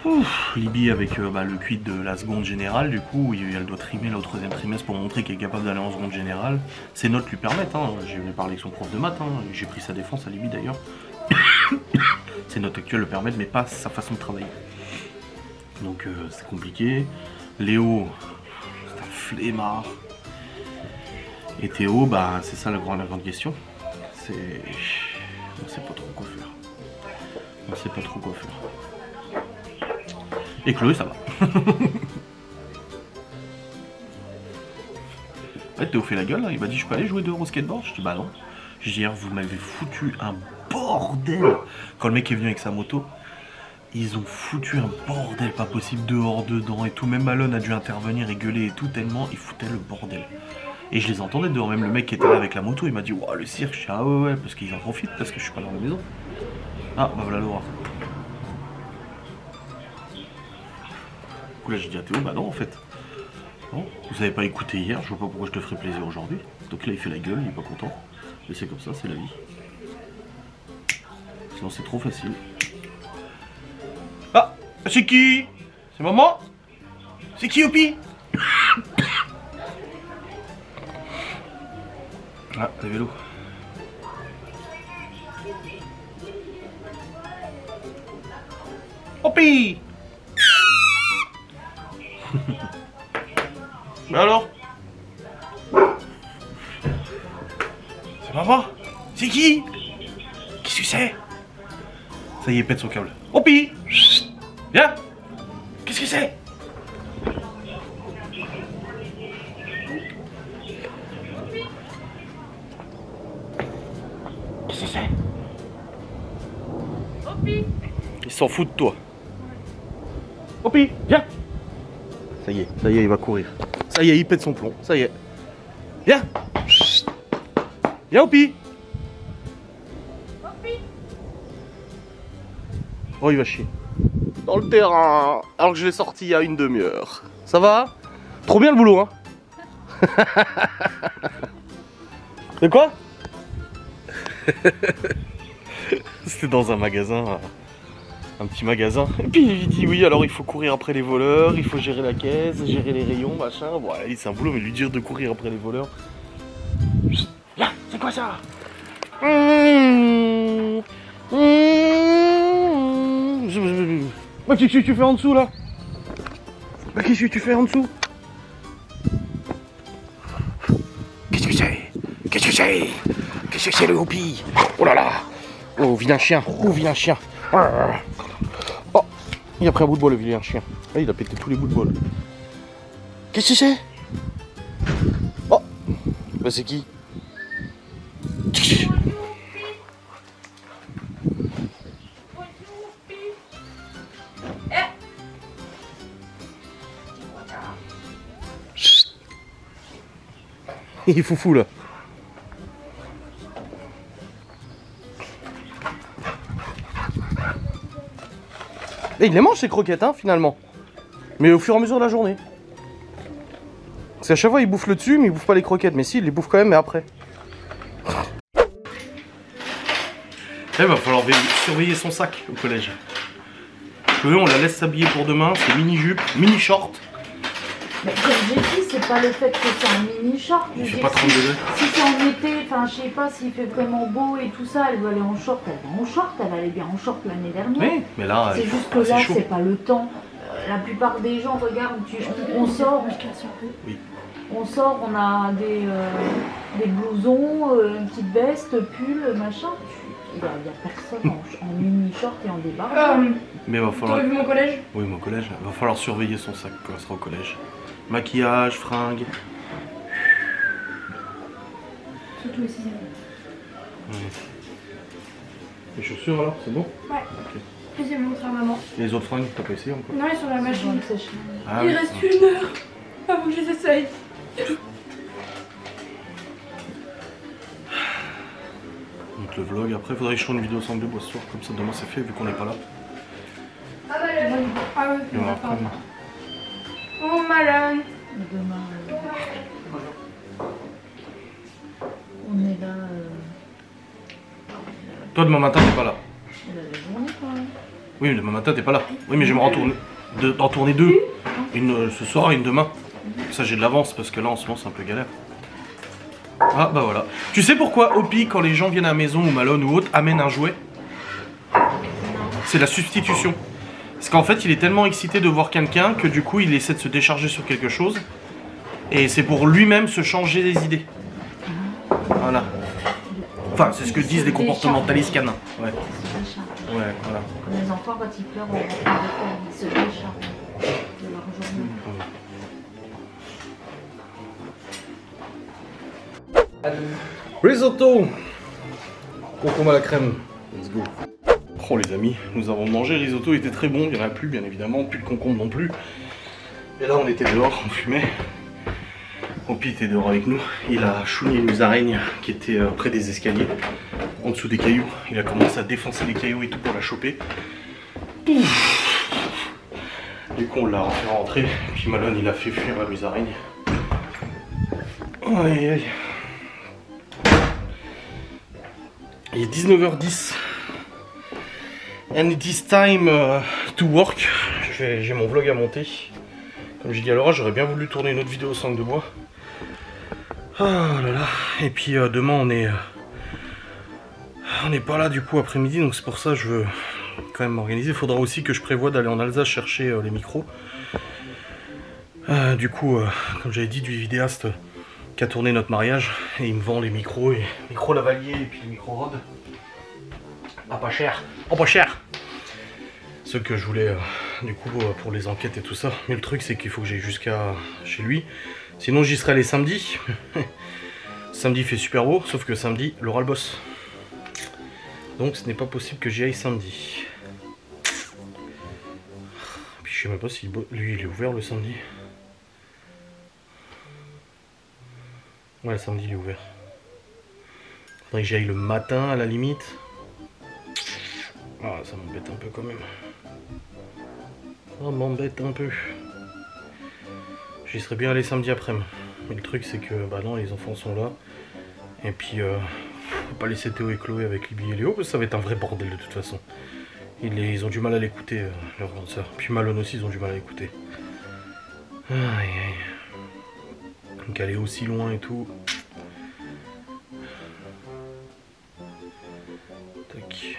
[SPEAKER 1] Ouf, Libye avec le quid de la seconde générale, du coup, elle doit trimer là au 3ème trimestre pour montrer qu'elle est capable d'aller en seconde générale. Ses notes lui permettent, hein. J'ai parlé avec son prof de maths, hein. J'ai pris sa défense à Libye d'ailleurs. Ses notes actuelles le permettent, mais pas sa façon de travailler. Donc c'est compliqué. Léo, c'est un flemmard. Et Théo, bah c'est ça la grande question. On sait pas trop quoi faire. On sait pas trop quoi faire. Et Chloé, ça va. Ouais, Théo fait la gueule, là. Il m'a dit je peux aller jouer dehors au skateboard. Je dis bah non. Je dis hier vous m'avez foutu un bordel. Quand le mec est venu avec sa moto, ils ont foutu un bordel pas possible dehors, dedans et tout. Même Malone a dû intervenir et gueuler et tout, tellement ils foutaient le bordel. Et je les entendais dehors, même le mec qui était là avec la moto, il m'a dit ouah le cirque. Je dis ah ouais parce qu'ils en profitent parce que je suis pas dans la maison. Ah bah voilà Laura. Là j'ai dit à Théo, bah non en fait. Non, vous avez pas écouté hier, je vois pas pourquoi je te ferais plaisir aujourd'hui. Donc là il fait la gueule, il est pas content. Mais c'est comme ça, c'est la vie. Sinon c'est trop facile. Ah, c'est qui? C'est maman? C'est qui Youpi? Ah, le vélo. Youpi! Mais alors? C'est maman? C'est qui? Qu'est-ce que c'est? Ça y est, il pète son câble. Opi! Viens! Qu'est-ce que c'est? Qu'est-ce que c'est? Opi! Il s'en fout de toi. Opi, viens! Ça y est, il va courir. Ça y est, il pète son plomb. Ça y est. Viens! Viens, Opi! Oh, il va chier. Dans le terrain, alors que je l'ai sorti il y a une demi-heure. Ça va? Trop bien le boulot, hein? De quoi? C'était dans un magasin. Un petit magasin. Et puis il dit oui, alors il faut courir après les voleurs, il faut gérer la caisse, gérer les rayons, machin. Bon, allez, c'est un boulot, mais lui dire de courir après les voleurs. Là, c'est quoi ça? Qu'est-ce que tu fais en dessous là? Qu'est-ce que tu fais en dessous? Qu'est-ce que c'est? Qu'est-ce que c'est? Qu'est-ce que c'est le Hopi? Oh là là! Oh, vilain chien. Oh, vilain chien. Oh, il a pris un bout de bol, le vilain chien. Ah, il a pété tous les bouts de bol. Qu'est-ce que c'est? Oh, bah c'est qui? Il est foufou là. Et il les mange ces croquettes hein, finalement. Mais au fur et à mesure de la journée. Parce qu'à chaque fois il bouffe le dessus mais il bouffe pas les croquettes. Mais si il les bouffe quand même mais après. Il va falloir surveiller son sac au collège. On la laisse s'habiller pour demain, c'est mini jupe, mini short.
[SPEAKER 2] Mais comme j'ai dit, c'est pas le fait que c'est un mini short.
[SPEAKER 1] Il fait pas 30 degrés.
[SPEAKER 2] Si c'est en été, enfin je sais pas s'il fait vraiment beau et tout ça, elle veut aller en short, elle va en short, elle allait bien en short l'année dernière.
[SPEAKER 1] Oui, mais là,
[SPEAKER 2] c'est juste que là, c'est pas le temps. La plupart des gens, regarde, on sort,
[SPEAKER 1] oui.
[SPEAKER 2] On sort, on a des blousons, une petite veste, pull, machin. Il n'y a personne en mini short et en débardeur.
[SPEAKER 1] Mais va falloir.
[SPEAKER 3] Tu as vu mon collège?
[SPEAKER 1] Oui, mon collège. Va falloir surveiller son sac quand elle sera au collège. Maquillage, fringues.
[SPEAKER 3] Surtout les 6e.
[SPEAKER 1] Les chaussures alors, c'est bon?
[SPEAKER 3] Ouais.
[SPEAKER 1] Ok.
[SPEAKER 3] Deuxième montre à maman.
[SPEAKER 1] Et les autres fringues, t'as pas essayé encore?
[SPEAKER 3] Non, ils sont sur la machine.
[SPEAKER 1] Ah,
[SPEAKER 3] Il
[SPEAKER 1] oui.
[SPEAKER 3] reste 1 heure avant que je les essaye.
[SPEAKER 1] Donc le vlog, après faudrait que je fasse une vidéo sangle de bois ce soir, comme ça demain c'est fait vu qu'on n'est pas là.
[SPEAKER 3] Ah bah ah ouais,
[SPEAKER 1] Et on va après.
[SPEAKER 3] Oh Malone.
[SPEAKER 2] Demain, on est là.
[SPEAKER 1] Toi demain matin t'es pas là.
[SPEAKER 2] La journée quand même.
[SPEAKER 1] Oui, mais demain matin t'es pas là. Oui, mais j'aimerais en tourner deux. Une ce soir et une demain. Ça j'ai de l'avance parce que là en ce moment c'est un peu galère. Ah bah voilà. Tu sais pourquoi Hopi, quand les gens viennent à la maison ou Malone ou autre, amène un jouet? C'est la substitution. Parce qu'en fait il est tellement excité de voir quelqu'un que du coup il essaie de se décharger sur quelque chose. Et c'est pour lui-même se changer les idées. Voilà. Enfin c'est ce que disent les comportementalistes canins. Ouais. Ouais, voilà.
[SPEAKER 2] Comme les enfants quand ils pleurent, ils se déchargent de leur journée.
[SPEAKER 1] Risotto, concombre à la crème, let's go. Oh les amis, nous avons mangé, le risotto était très bon, il n'y en a plus bien évidemment, plus de concombre non plus. Et là on était dehors, on fumait. Hopi était dehors avec nous, il a chouni une musaraigne qui était près des escaliers, en dessous des cailloux. Il a commencé à défoncer les cailloux et tout pour la choper. Pouf. Du coup on l'a fait rentrer, puis Malone il a fait fuir la musaraigne. Aïe aïe. Il est 19h10 and it is time to work. J'ai mon vlog à monter. Comme j'ai dit à Laura, j'aurais bien voulu tourner une autre vidéo sangle de bois. Oh là là. Et puis demain on n'est pas là du coup après-midi, donc c'est pour ça que je veux quand même m'organiser. Il faudra aussi que je prévoie d'aller en Alsace chercher les micros. Du coup, comme j'avais dit, du vidéaste qui a tourné notre mariage, et il me vend les micros, et micro lavalier et puis les micro Rode. Ah pas cher, oh pas cher. Ce que je voulais du coup pour les enquêtes et tout ça. Mais le truc c'est qu'il faut que j'aille jusqu'à chez lui. Sinon j'y serai les samedis. Samedi il fait super beau, sauf que samedi Laura le bosse. Donc ce n'est pas possible que j'y aille samedi. Puis je sais même pas si lui il est ouvert le samedi. Ouais, le samedi il est ouvert. Faudrait que j'y aille le matin à la limite. Ah, ça m'embête un peu quand même. Ça m'embête un peu. J'y serais bien allé samedi après-midi. Mais le truc c'est que, bah non, les enfants sont là. Et puis, faut pas laisser Théo et Chloé avec Libby et Léo, parce que ça va être un vrai bordel de toute façon. Ils ont du mal à l'écouter, leur grande soeur. Puis Malone aussi, ils ont du mal à l'écouter. Aïe aïe. Donc aller aussi loin et tout. Tac.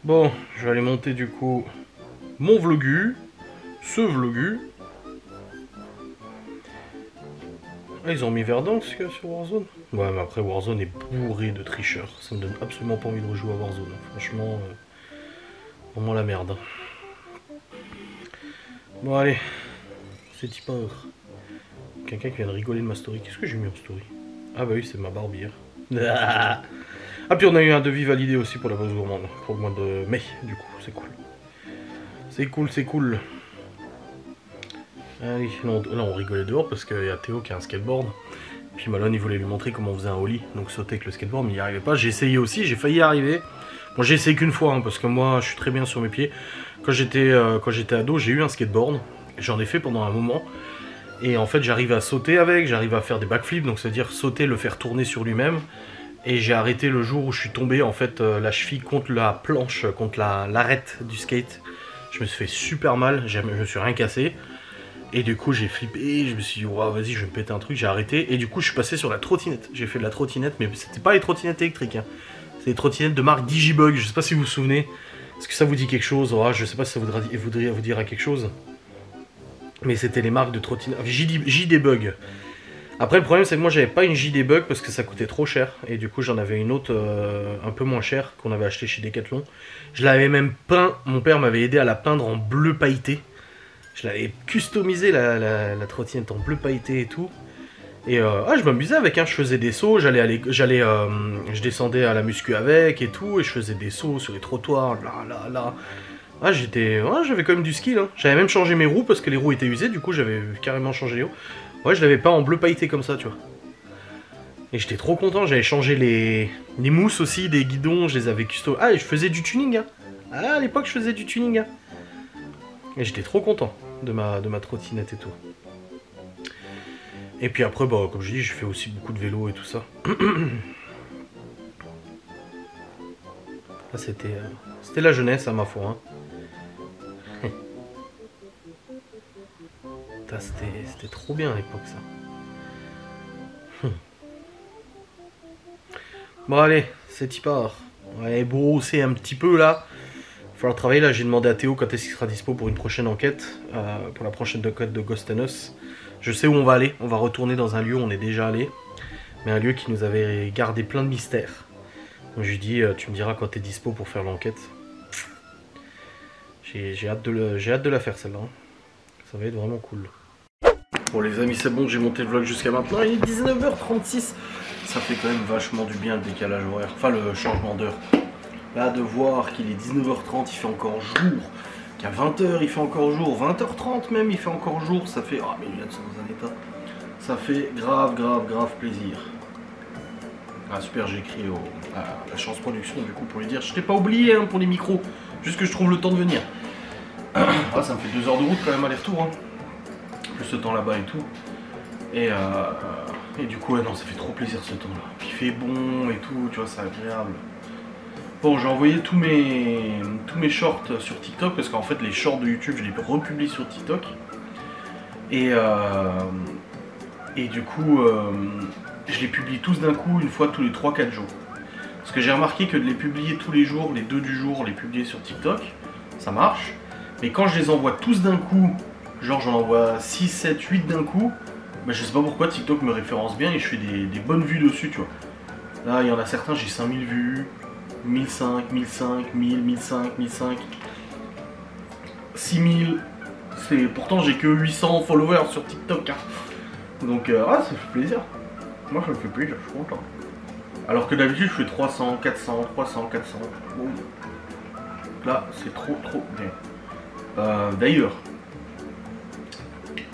[SPEAKER 1] Bon, je vais aller monter du coup mon vlogu, ce vlogu. Ah, ils ont mis Verdansk sur Warzone? Ouais, mais après Warzone est bourré de tricheurs. Ça me donne absolument pas envie de rejouer à Warzone. Franchement, vraiment la merde. Bon, allez. C'est type 1. Quelqu'un qui vient de rigoler de ma story. Qu'est-ce que j'ai mis en story? Ah, bah oui, c'est ma barbière. Ah, puis on a eu un devis validé aussi pour la pause gourmande. Pour le mois de mai, du coup. C'est cool. C'est cool, c'est cool. Allez, là on rigolait dehors parce qu'il y a Théo qui a un skateboard. Puis Malone il voulait lui montrer comment on faisait un ollie, donc sauter avec le skateboard, mais il n'y arrivait pas. J'ai essayé aussi, j'ai failli y arriver. Bon, j'ai essayé qu'une fois, hein, parce que moi je suis très bien sur mes pieds. Quand j'étais ado, j'ai eu un skateboard. J'en ai fait pendant un moment. Et en fait j'arrivais à sauter avec, j'arrivais à faire des backflips, donc c'est-à-dire sauter, le faire tourner sur lui-même. Et j'ai arrêté le jour où je suis tombé en fait la cheville contre la planche, contre l'arête du skate. Je me suis fait super mal, je me suis rien cassé. Et du coup j'ai flippé, je me suis dit wow, vas-y je vais me péter un truc, j'ai arrêté. Et du coup je suis passé sur la trottinette. J'ai fait de la trottinette, mais c'était pas les trottinettes électriques. Hein. C'est des trottinettes de marque Digibug, je sais pas si vous vous souvenez. Est-ce que ça vous dit quelque chose? Oh, je sais pas si ça voudrait vous dire quelque chose. Mais c'était les marques de trottinettes. JD-Bug. Après le problème c'est que moi j'avais pas une JD-Bug parce que ça coûtait trop cher. Et du coup j'en avais une autre un peu moins chère qu'on avait acheté chez Decathlon. Je l'avais même peint, mon père m'avait aidé à la peindre en bleu pailleté. Je l'avais customisé la trottinette en bleu pailleté et tout. Et je m'amusais avec, hein. Je faisais des sauts, je descendais à la muscu avec et tout, et je faisais des sauts sur les trottoirs, là. Ah, j'avais quand même du skill, hein. J'avais même changé mes roues parce que les roues étaient usées, du coup j'avais carrément changé les roues. Ouais, je l'avais pas en bleu pailleté comme ça, tu vois. Et j'étais trop content, j'avais changé les mousses aussi, des guidons, je les avais custom. Ah, et je faisais du tuning, hein. Ah, à l'époque je faisais du tuning, hein. Et j'étais trop content de ma trottinette et tout. Et puis après, bah, comme je dis, j'ai fait aussi beaucoup de vélo et tout ça. Ah, c'était la jeunesse, à ma foi. Hein. C'était trop bien à l'époque, ça. Bon, allez, c'est y part. On va aller brosser un petit peu là. Il va falloir travailler là, j'ai demandé à Théo quand est-ce qu'il sera dispo pour une prochaine enquête, pour la prochaine enquête de Ghost and Us. Je sais où on va aller, on va retourner dans un lieu où on est déjà allé, mais un lieu qui nous avait gardé plein de mystères. Donc je lui dis, tu me diras quand t'es dispo pour faire l'enquête. J'ai hâte de la faire celle-là, hein. Ça va être vraiment cool. Bon les amis, c'est bon, j'ai monté le vlog jusqu'à maintenant, il est 19h36. Ça fait quand même vachement du bien le décalage horaire, enfin le changement d'heure. Là, de voir qu'il est 19h30, il fait encore jour, qu'à 20h, il fait encore jour, 20h30 même, il fait encore jour, ça fait... Ah, mes lunettes sont dans un état. Ça fait grave plaisir. Ah, super, j'ai écrit à la Chance Production, du coup, pour lui dire, je t'ai pas oublié, hein, pour les micros, juste que je trouve le temps de venir. Ah, ça me fait 2 heures de route, quand même, aller-retour, hein. Plus ce temps là-bas et tout. Et du coup, ouais, non, ça fait trop plaisir, ce temps-là. Puis il fait bon et tout, tu vois, c'est agréable. Bon, j'ai envoyé tous mes shorts sur TikTok parce qu'en fait les shorts de YouTube je les republie sur TikTok et du coup je les publie tous d'un coup une fois tous les 3-4 jours. Parce que j'ai remarqué que de les publier tous les jours, les 2 du jour, les publier sur TikTok, ça marche. Mais quand je les envoie tous d'un coup, genre j'en envoie 6, 7, 8 d'un coup, bah, je sais pas pourquoi TikTok me référence bien et je fais des bonnes vues dessus, tu vois. Là il y en a certains, j'ai 5000 vues. 1005, 1005, 1000, 1005, 1005, 6000. Pourtant j'ai que 800 followers sur TikTok. Hein. Donc ça fait plaisir. Moi ça me fait plaisir, je suis content. Alors que d'habitude je fais 300, 400, 300, 400. Bon. Là c'est trop bien. D'ailleurs,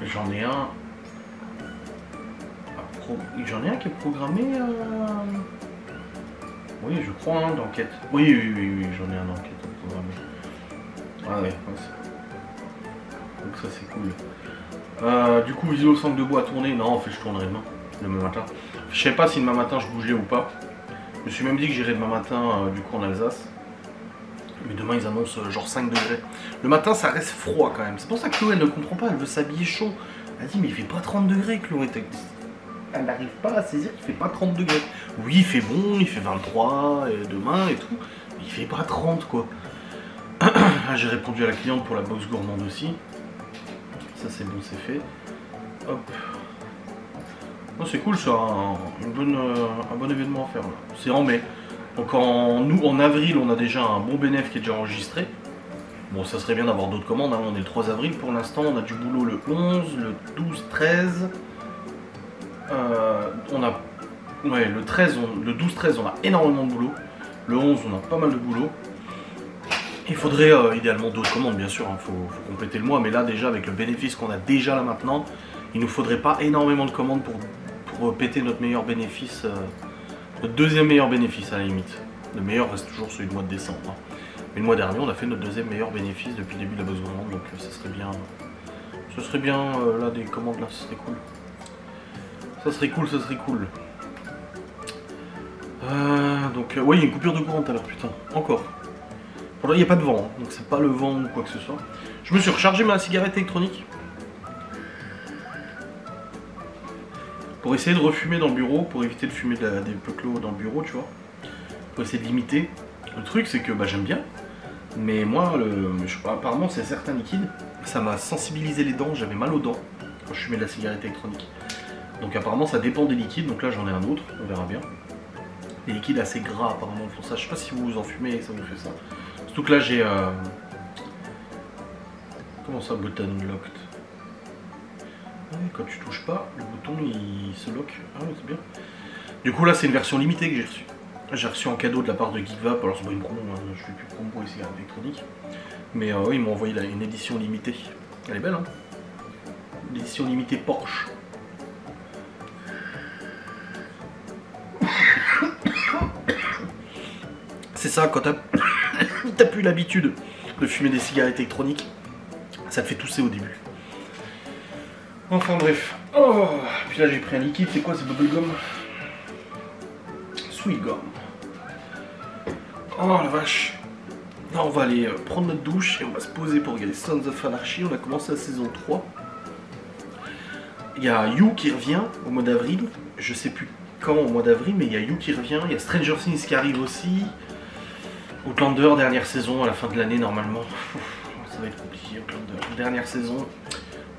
[SPEAKER 1] j'en ai un. Qui est programmé. Oui, je crois, hein, d'enquête. Oui, j'en ai un enquête programmé. Ah ouais, donc ça c'est cool. Du coup, visio au centre de bois à tourner. Non, en fait, je tournerai demain, demain matin. Je sais pas si demain matin je bougeais ou pas. Je me suis même dit que j'irais demain matin, du coup, en Alsace. Mais demain, ils annoncent genre 5 degrés. Le matin, ça reste froid quand même. C'est pour ça que Chloé, elle ne comprend pas, elle veut s'habiller chaud. Elle dit, mais il fait pas 30 degrés, Chloé. Elle n'arrive pas à saisir qu'il fait pas 30 degrés. Oui, il fait bon, il fait 23 demain et tout, mais il fait pas 30 quoi. J'ai répondu à la cliente pour la box gourmande aussi. Ça c'est bon, c'est fait. Hop. Non, c'est cool, c'est un bon événement à faire. C'est en mai. Donc en avril, on a déjà un bon bénéfice qui est déjà enregistré. Bon, ça serait bien d'avoir d'autres commandes, hein. On est le 3 avril pour l'instant, on a du boulot le 11, le 12, 13. Le 13, le 12, 13, on a énormément de boulot. Le 11, on a pas mal de boulot. Il faudrait idéalement d'autres commandes, bien sûr, hein. Faut compléter le mois, mais là déjà avec le bénéfice qu'on a déjà là maintenant, il nous faudrait pas énormément de commandes pour péter notre meilleur bénéfice, notre deuxième meilleur bénéfice à la limite. Le meilleur reste toujours celui du mois de décembre, hein. Mais le mois dernier, on a fait notre deuxième meilleur bénéfice depuis le début de la Box Gourmande, donc ça serait bien. Ce serait bien là des commandes là, ce serait cool. Ça serait cool, ça serait cool. Donc ouais, il y a une coupure de courant tout à l'heure, putain, encore. Pour là, il n'y a pas de vent, hein, donc c'est pas le vent ou quoi que ce soit. Je me suis rechargé ma cigarette électronique pour essayer de refumer dans le bureau, pour éviter de fumer des peuplos dans le bureau, tu vois. Pour essayer de limiter. Le truc, c'est que bah, j'aime bien, mais moi, apparemment, c'est certains liquides. Ça m'a sensibilisé les dents, j'avais mal aux dents quand je fumais de la cigarette électronique. Donc apparemment, ça dépend des liquides, donc là j'en ai un autre, on verra bien. Les liquides assez gras, apparemment, font ça. Je sais pas si vous en fumez et ça vous fait ça. Surtout que là, j'ai... Comment ça, button locked? Ah oui, quand tu touches pas, le bouton, il se lock. Ah oui, c'est bien. Du coup, là, c'est une version limitée que j'ai reçue. J'ai reçu en cadeau de la part de Geekvap. Alors, c'est pas une promo, hein. Je fais plus de promo pour les cigarettes électroniques. Mais oui, ils m'ont envoyé là, une édition limitée. Elle est belle, hein? L'édition limitée Porsche. C'est ça, quand t'as plus l'habitude de fumer des cigarettes électroniques, ça te fait tousser au début. Enfin bref. Oh, puis là j'ai pris un liquide, c'est quoi, c'est bubblegum? Sweet gum. Oh la vache. Là on va aller prendre notre douche et on va se poser pour regarder Sons of Anarchy. On a commencé la saison 3. Il y a You qui revient au mois d'avril. Je sais plus quand au mois d'avril, mais il y a You qui revient. Il y a Stranger Things qui arrive aussi. Outlander, dernière saison à la fin de l'année normalement. Ça va être compliqué, Outlander. Dernière saison.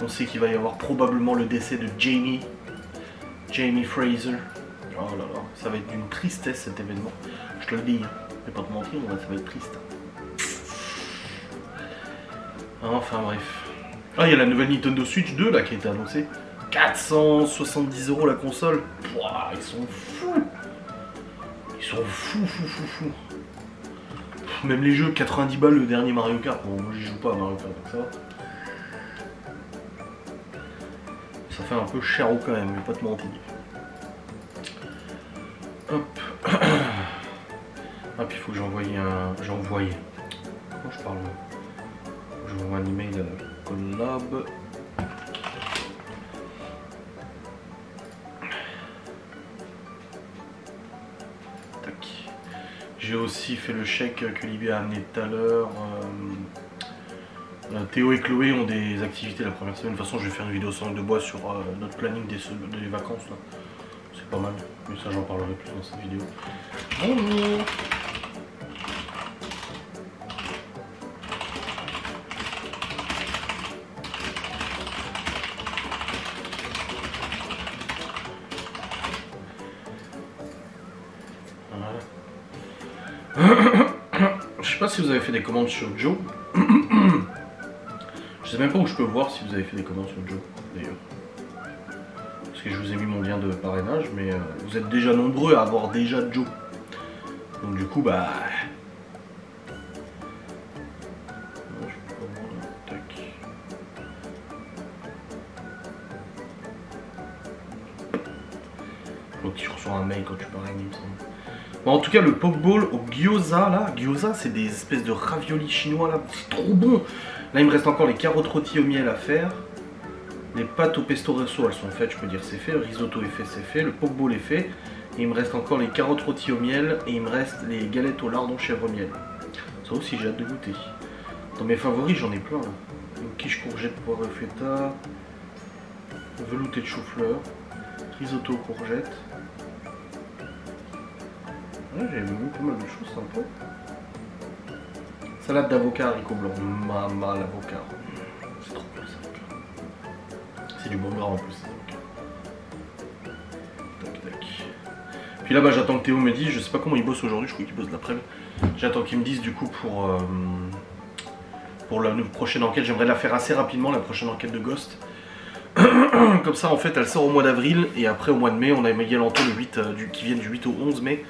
[SPEAKER 1] On sait qu'il va y avoir probablement le décès de Jamie Fraser. Oh là là, ça va être d'une tristesse cet événement. Je te le dis, hein. Je vais pas te mentir, ça va être triste. Enfin bref. Ah, il y a la nouvelle Nintendo Switch 2 là qui a été annoncée. 470 € la console. Pouah, ils sont fous. Ils sont fous. Même les jeux, 90 balles le dernier Mario Kart. Bon, moi j'y joue pas à Mario Kart, donc ça va. Ça fait un peu cher quand même, mais pas te mentir. Hop. Ah, puis il faut que j'envoie Comment je parle? J'envoie un email à la collab. Tac. J'ai aussi fait le chèque que Libé a amené tout à l'heure. Théo et Chloé ont des activités la première semaine. De toute façon, je vais faire une vidéo sans langue de bois sur notre planning des vacances. C'est pas mal, mais ça j'en parlerai plus dans cette vidéo. Bonjour. Je sais pas si vous avez fait des commandes sur Joe. Je sais même pas où je peux voir si vous avez fait des commandes sur Joe d'ailleurs. Parce que je vous ai mis mon lien de parrainage, mais vous êtes déjà nombreux à avoir déjà Joe. Donc du coup bah. Donc je reçois un mail quand tu parraines, il me semble. Bon, en tout cas, le pokeball au gyoza, là, gyoza, c'est des espèces de raviolis chinois, là, c'est trop bon. Là, il me reste encore les carottes rôties au miel à faire. Les pâtes au pesto rosso, elles sont faites, je peux dire c'est fait. Le risotto est fait, c'est fait. Le pokeball est fait. Et il me reste encore les carottes rôties au miel. Et il me reste les galettes au lardon chèvre miel. Ça aussi, j'ai hâte de goûter. Dans mes favoris, j'en ai plein, là. Une quiche courgette poire feta. Velouté de chou-fleur. Risotto courgette. Ouais, j'ai mis pas mal de choses sympas. Salade d'avocat haricot blanc. Mama l'avocat. C'est trop bon ça. C'est du bon gras en plus. Puis là, bah, j'attends que Théo me dise, je sais pas comment il bosse aujourd'hui, je crois qu'il bosse de l'après-midi. J'attends qu'il me dise du coup pour la prochaine enquête. J'aimerais la faire assez rapidement, la prochaine enquête de Ghost. Comme ça, en fait, elle sort au mois d'avril et après au mois de mai, on a Miguel Anto le 8, qui vient du 8 au 11 mai.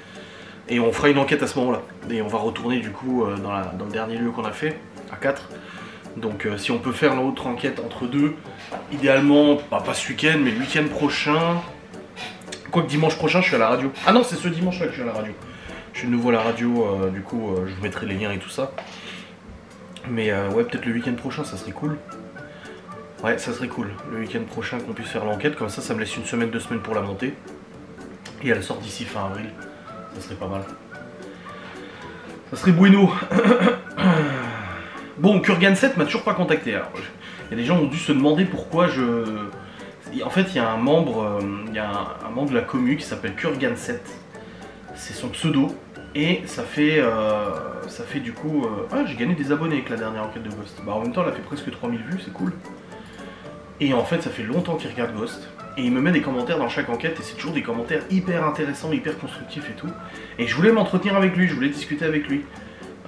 [SPEAKER 1] Et on fera une enquête à ce moment-là. Et on va retourner du coup dans le dernier lieu qu'on a fait, à 4. Donc si on peut faire l'autre enquête entre deux, idéalement, pas ce week-end, mais le week-end prochain. Quoique dimanche prochain, je suis à la radio. Ah non, c'est ce dimanche-là que je suis à la radio. Je suis de nouveau à la radio, du coup, je vous mettrai les liens et tout ça. Mais ouais, peut-être le week-end prochain, ça serait cool. Ouais, ça serait cool. Le week-end prochain qu'on puisse faire l'enquête, comme ça me laisse une semaine, 2 semaines pour la monter. Et elle sort d'ici fin avril. Ça serait pas mal. Ça serait bueno. Bon, Kurgan7 m'a toujours pas contacté. Alors, il y a des gens qui ont dû se demander pourquoi je... En fait, il y a un membre, de la commu qui s'appelle Kurgan7. C'est son pseudo. Et ça fait du coup... Ah, j'ai gagné des abonnés avec la dernière enquête de Ghost. Bah, en même temps, elle a fait presque 3000 vues, c'est cool. Et en fait, ça fait longtemps qu'il regarde Ghost. Et il me met des commentaires dans chaque enquête. Et c'est toujours des commentaires hyper intéressants, hyper constructifs et tout. Et je voulais m'entretenir avec lui, je voulais discuter avec lui.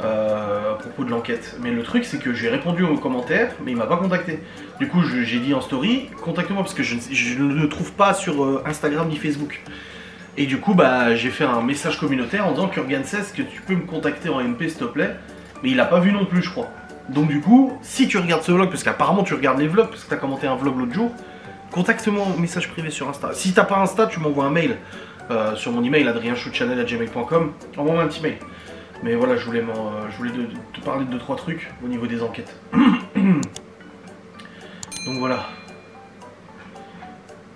[SPEAKER 1] À propos de l'enquête. Mais le truc, c'est que j'ai répondu aux commentaires, mais il m'a pas contacté. Du coup, j'ai dit en story, contacte-moi parce que je ne le trouve pas sur Instagram ni Facebook. Et du coup, bah, j'ai fait un message communautaire en disant Kurgan16, est-ce que tu peux me contacter en MP s'il te plaît? Mais il a pas vu non plus, je crois. Donc du coup, si tu regardes ce vlog, parce qu'apparemment tu regardes les vlogs, parce que tu as commenté un vlog l'autre jour, contacte-moi en message privé sur Insta. Si t'as pas Insta, tu m'envoies un mail sur mon email adrienchouchannel@gmail.com. Envoie-moi un petit mail. Mais voilà, je voulais te parler de 2-3 trucs au niveau des enquêtes. Donc voilà.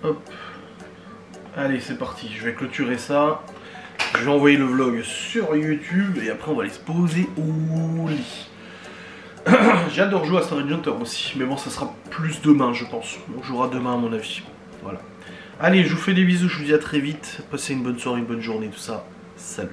[SPEAKER 1] Hop. Allez, c'est parti. Je vais clôturer ça. Je vais envoyer le vlog sur YouTube et après on va aller se poser au lit. J'ai hâte de rejouer à Storage Hunter aussi. Mais bon, ça sera plus demain, je pense. On jouera demain à mon avis. Voilà. Allez, je vous fais des bisous. Je vous dis à très vite. Passez une bonne soirée, une bonne journée, tout ça. Salut.